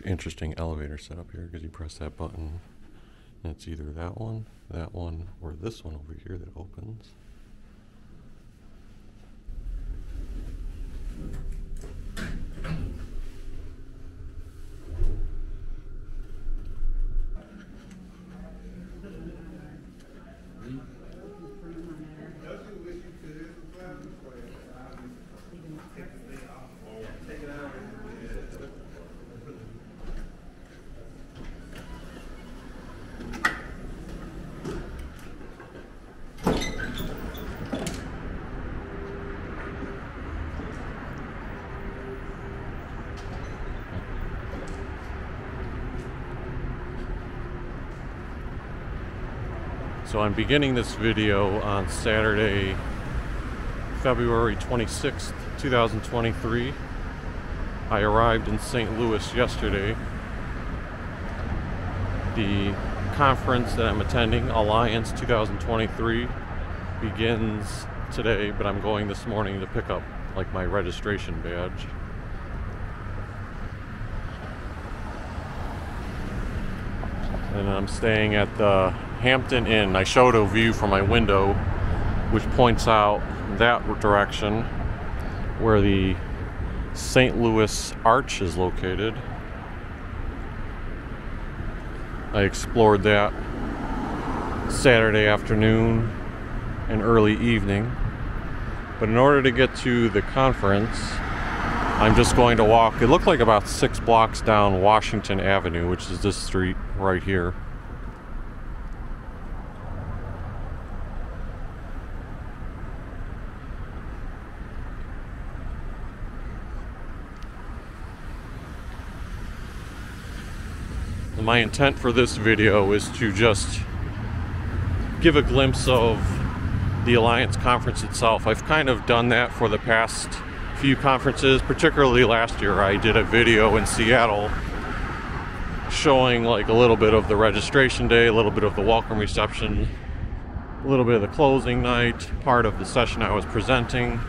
interesting elevator setup here, because you press that button and it's either that one, or this one over here that opens. So I'm beginning this video on Saturday, February 26th, 2023. I arrived in St. Louis yesterday. The conference that I'm attending, Alliance 2023, begins today, but I'm going this morning to pick up like my registration badge. And I'm staying at the Hampton Inn. I showed a view from my window which points out that direction where the St. Louis Arch is located. I explored that Saturday afternoon and early evening. But in order to get to the conference, I'm just going to walk. It looked like about 6 blocks down Washington Avenue, which is this street right here. My intent for this video is to just give a glimpse of the Alliance conference itself. I've kind of done that for the past few conferences, particularly last year. I did a video in Seattle showing like a little bit of the registration day, a little bit of the welcome reception, a little bit of the closing night, part of the session I was presenting,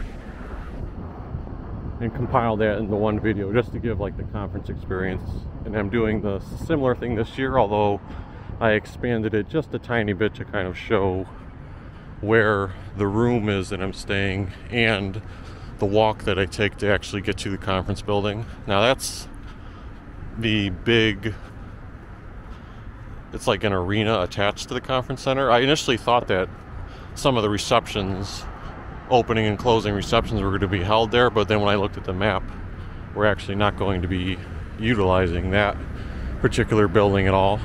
and compile that into one video just to give like the conference experience. And I'm doing the similar thing this year, although I expanded it just a tiny bit to kind of show where the room is that I'm staying and the walk that I take to actually get to the conference building. Now that's the big, it's like an arena attached to the conference center. I initially thought that some of the receptions, opening and closing receptions, were going to be held there, but then when I looked at the map, we're actually not going to be utilizing that particular building at all.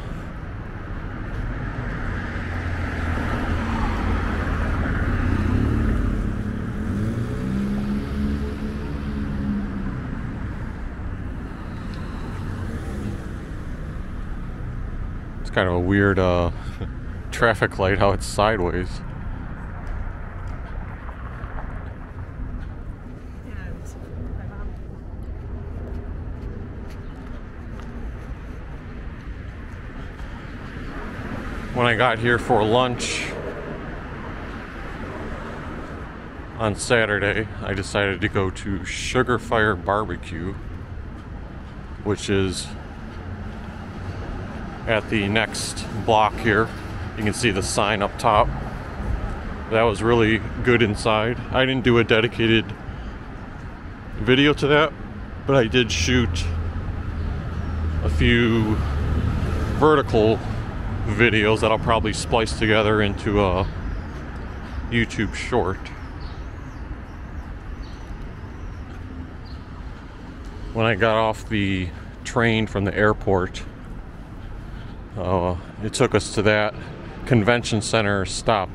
It's kind of a weird traffic light, how it's sideways. When I got here for lunch on Saturday, I decided to go to SugarFire Barbecue, which is at the next block here. You can see the sign up top. That was really good inside. I didn't do a dedicated video to that, but I did shoot a few vertical videos that I'll probably splice together into a YouTube short. When I got off the train from the airport, it took us to that convention center stop.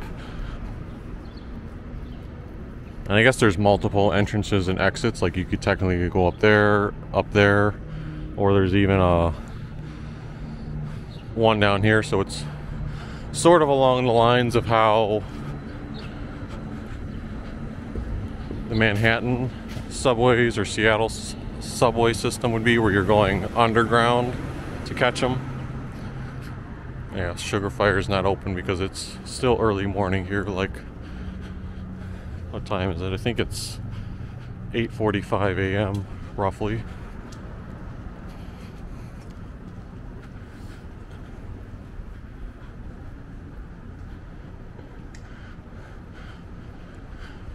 And I guess there's multiple entrances and exits, like you could technically go up there, or there's even a one down here, so it's sort of along the lines of how the Manhattan subways or Seattle subway system would be, where you're going underground to catch them. Yeah, SugarFire is not open because it's still early morning here. Like, what time is it? I think it's 8:45 a.m. roughly.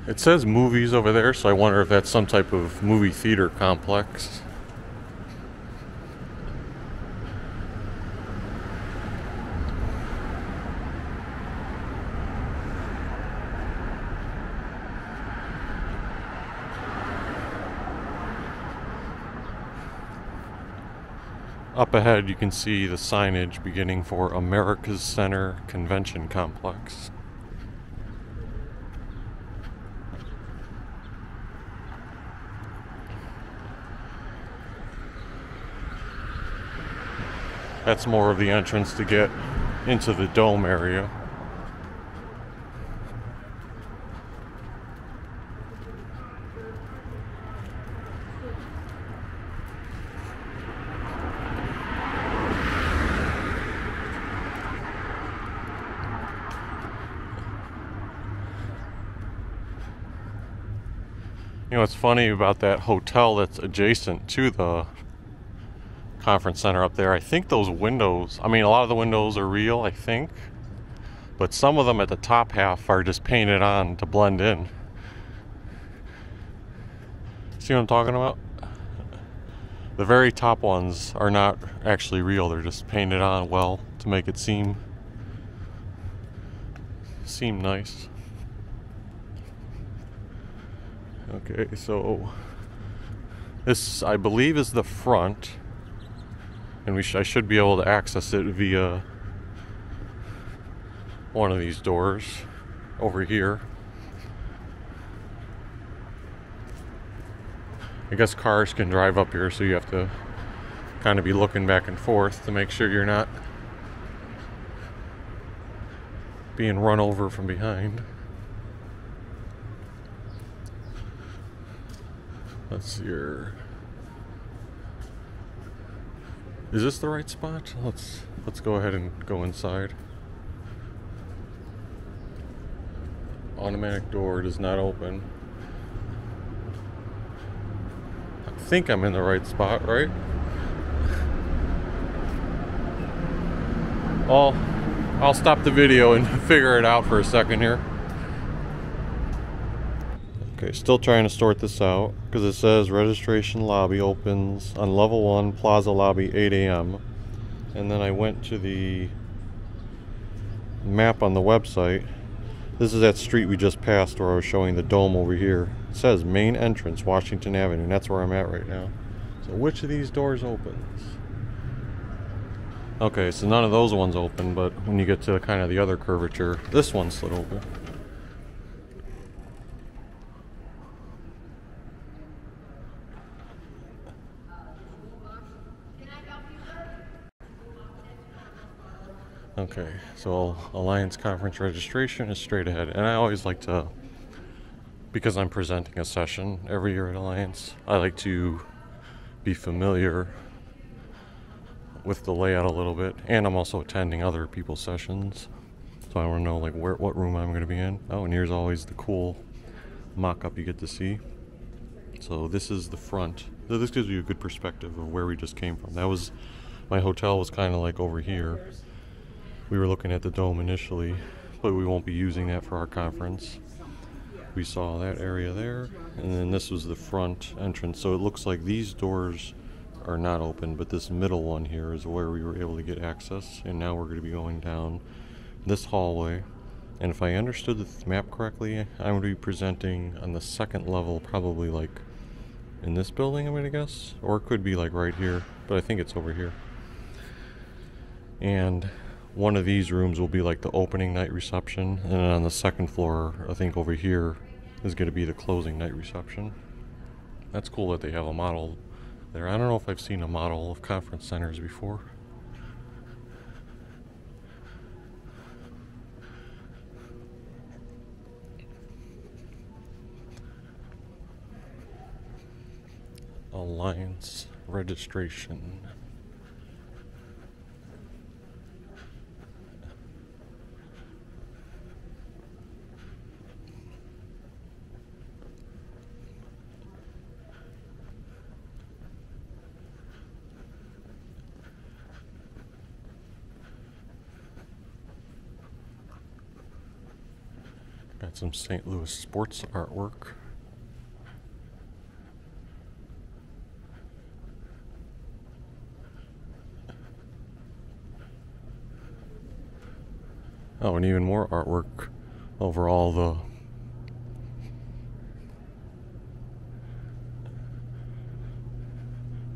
It says movies over there, so I wonder if that's some type of movie theater complex. Up ahead, you can see the signage beginning for America's Center Convention Complex. That's more of the entrance to get into the dome area. You know what's funny about that hotel that's adjacent to the conference center up there? I think those windows, I mean, a lot of the windows are real, I think, but some of them at the top half are just painted on to blend in. See what I'm talking about? The very top ones are not actually real, they're just painted on well to make it seem nice. Okay, so this, I believe, is the front, and I should be able to access it via one of these doors over here. I guess cars can drive up here, so you have to kind of be looking back and forth to make sure you're not being run over from behind. Let's see here. Is this the right spot? Let's go ahead and go inside. Automatic door does not open. I think I'm in the right spot, right? I'll stop the video and figure it out for a second here. Okay, still trying to sort this out because it says registration lobby opens on level 1, plaza lobby, 8 a.m. And then I went to the map on the website. This is that street we just passed where I was showing the dome over here. It says main entrance, Washington Avenue, and that's where I'm at right now. So which of these doors opens? Okay, so none of those ones open, but when you get to kind of the other curvature, this one slid open. Okay, so Alliance Conference registration is straight ahead, and I always like to, because I'm presenting a session every year at Alliance, I like to be familiar with the layout a little bit, and I'm also attending other people's sessions, so I want to know like what room I'm going to be in. Oh, and here's always the cool mock-up you get to see. So this is the front. So this gives you a good perspective of where we just came from. That was, my hotel was kind of like over here. We were looking at the dome initially, but we won't be using that for our conference. We saw that area there, and then this was the front entrance. So it looks like these doors are not open, but this middle one here is where we were able to get access, and now we're going to be going down this hallway. And if I understood the map correctly, I'm going to be presenting on the second level, probably like in this building, I'm going to guess, or it could be like right here, but I think it's over here. And one of these rooms will be like the opening night reception, and then on the second floor, I think over here, is going to be the closing night reception. That's cool that they have a model there. I don't know if I've seen a model of conference centers before. Alliance registration. Got Got some St. Louis sports artwork. Oh, and even more artwork over all the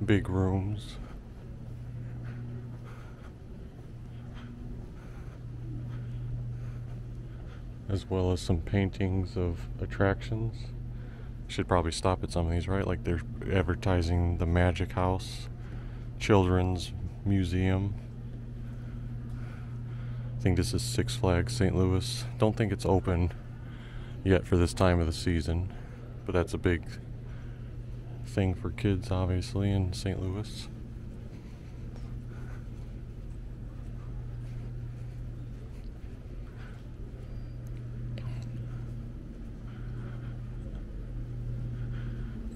big rooms. As well as some paintings of attractions. Should probably stop at some of these, right? Like they're advertising the Magic House, Children's Museum. I think this is Six Flags St. Louis. Don't think it's open yet for this time of the season, but that's a big thing for kids, obviously, in St. Louis.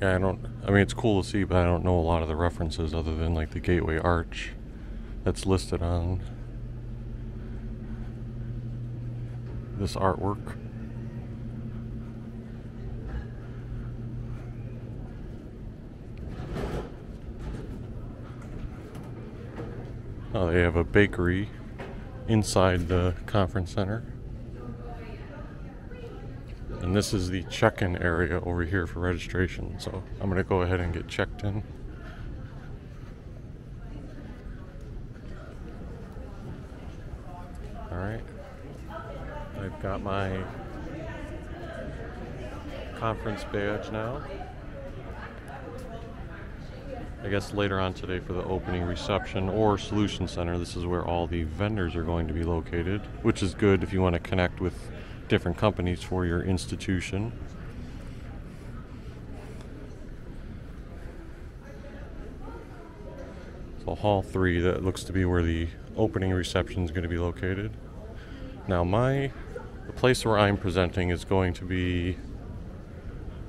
Yeah, I mean, it's cool to see, but I don't know a lot of the references other than like the Gateway Arch that's listed on this artwork. Oh, they have a bakery inside the conference center. And this is the check-in area over here for registration. So I'm going to go ahead and get checked in. Alright. I've got my conference badge now. I guess later on today for the opening reception or solution center, this is where all the vendors are going to be located, which is good if you want to connect with different companies for your institution. So Hall 3, that looks to be where the opening reception is going to be located. Now the place where I'm presenting is going to be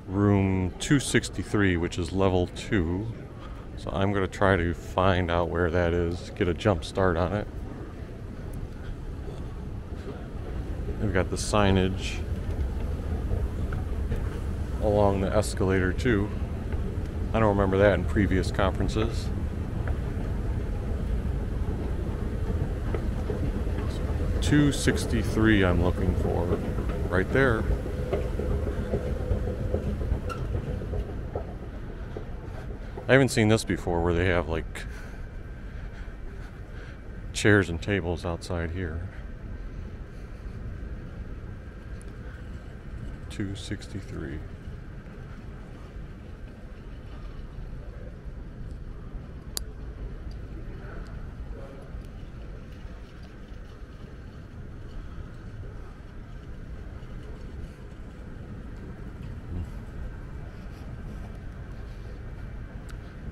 room 263, which is level 2. So I'm going to try to find out where that is, get a jump start on it. We've got the signage along the escalator too. I don't remember that in previous conferences. So 263 I'm looking for, right there. I haven't seen this before where they have like chairs and tables outside here. 263.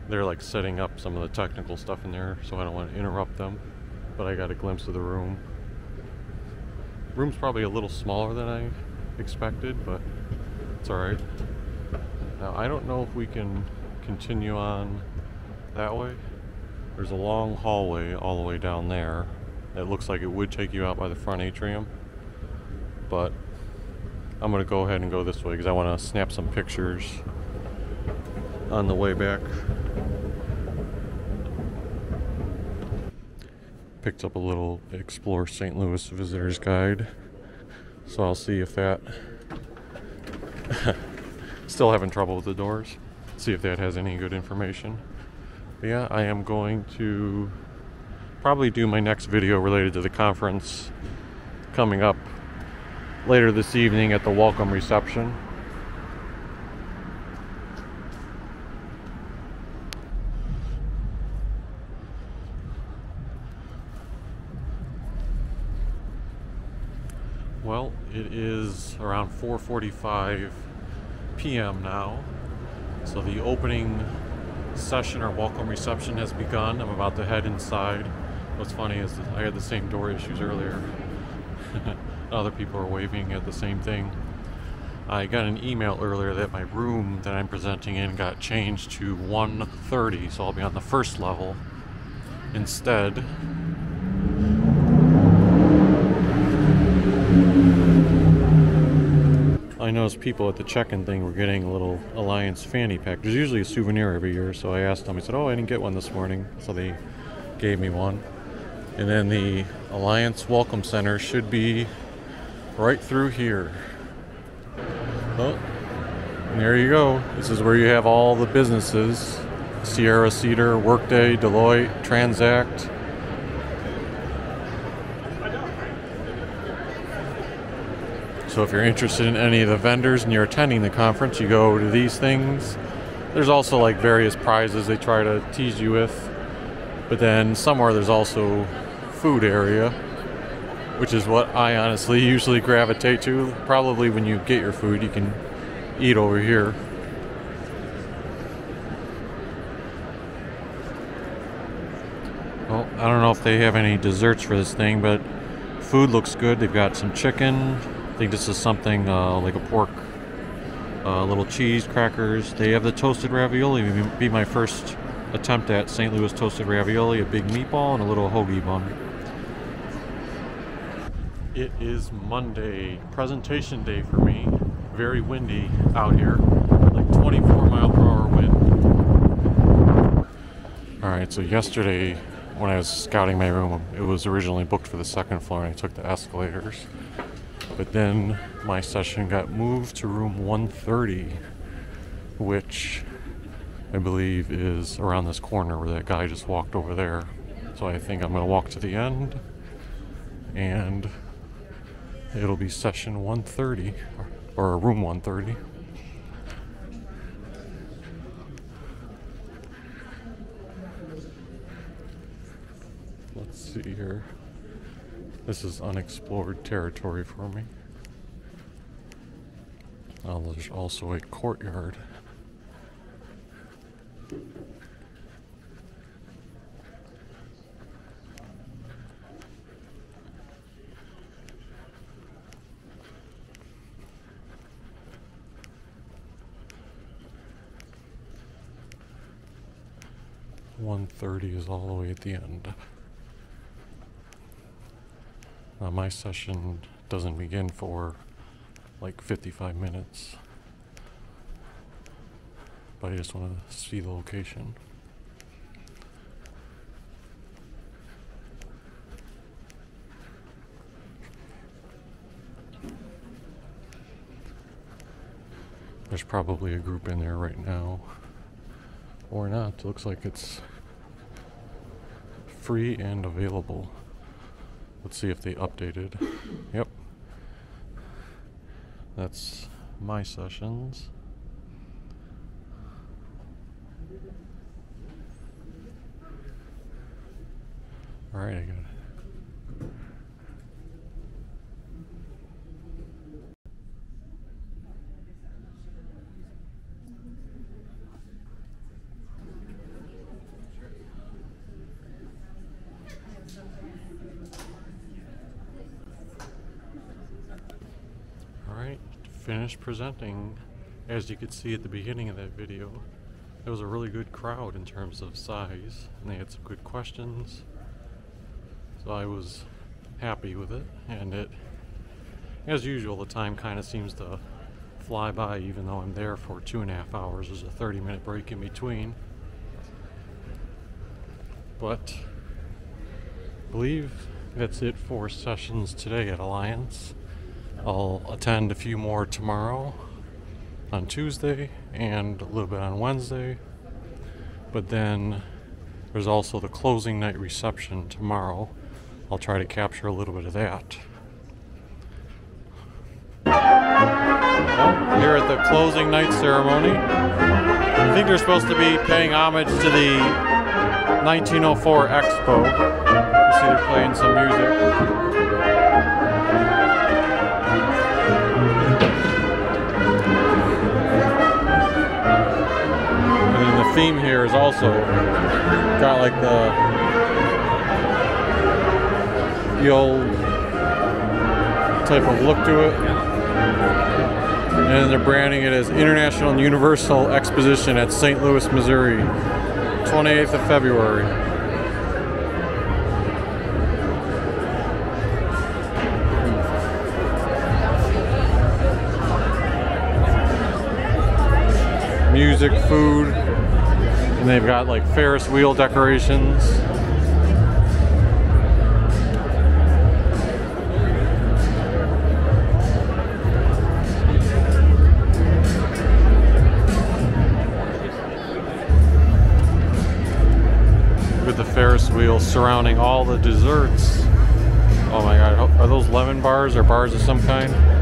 They're like setting up some of the technical stuff in there, so I don't want to interrupt them, but I got a glimpse of the room. Room's probably a little smaller than I expected, but it's alright. Now I don't know if we can continue on that way. There's a long hallway all the way down there that looks like it would take you out by the front atrium, but I'm gonna go ahead and go this way because I want to snap some pictures on the way back. Picked up a little Explore St. Louis Visitor's Guide, so I'll see if that still having trouble with the doors, see if that has any good information. But yeah, I am going to probably do my next video related to the conference coming up later this evening at the welcome reception. Well, it is around 4:45 p.m. now, so the opening session or welcome reception has begun. I'm about to head inside. What's funny is that I had the same door issues earlier. Other people are waving at the same thing. I got an email earlier that my room that I'm presenting in got changed to 130, so I'll be on the first level instead. I noticed people at the check-in thing were getting a little Alliance fanny pack. There's usually a souvenir every year, so I asked them. I said, oh, I didn't get one this morning. So they gave me one. And then the Alliance Welcome Center should be right through here. Oh, and there you go. This is where you have all the businesses. Sierra Cedar, Workday, Deloitte, Transact. So if you're interested in any of the vendors and you're attending the conference, you go to these things. There's also like various prizes they try to tease you with. But then somewhere there's also food area, which is what I honestly usually gravitate to. Probably when you get your food, you can eat over here. Well, I don't know if they have any desserts for this thing, but food looks good. They've got some chicken. I think this is something like a pork, little cheese, crackers. They have the toasted ravioli. It'd be my first attempt at St. Louis toasted ravioli, a big meatball, and a little hoagie bun. It is Monday, presentation day for me. Very windy out here, like 24-mile-per-hour wind. Alright, so yesterday when I was scouting my room, it was originally booked for the second floor and I took the escalators. But then my session got moved to room 130, which I believe is around this corner where that guy just walked over there. So I think I'm going to walk to the end and it'll be session 130, or room 130. Let's see here. This is unexplored territory for me. There's also a courtyard. .130 is all the way at the end. My session doesn't begin for like 55 minutes, but I just want to see the location. There's probably a group in there right now, or not. Looks like it's free and available. Let's see if they updated. Yep. That's my sessions. Alright, I got it. Alright, finished presenting. As you could see at the beginning of that video, it was a really good crowd in terms of size, and they had some good questions. So I was happy with it, and it, as usual, the time kind of seems to fly by even though I'm there for 2.5 hours. There's a 30-minute break in between. But I believe that's it for sessions today at Alliance. I'll attend a few more tomorrow, on Tuesday, and a little bit on Wednesday. But then there's also the closing night reception tomorrow. I'll try to capture a little bit of that. Well, here at the closing night ceremony, I think they're supposed to be paying homage to the 1904 Expo. You see they're playing some music. Theme here is also got like the old type of look to it, and they're branding it as International and Universal Exposition at St. Louis, Missouri, 28th of February. music, food, and they've got like Ferris wheel decorations. With the Ferris wheel surrounding all the desserts. Oh my god, are those lemon bars or bars of some kind?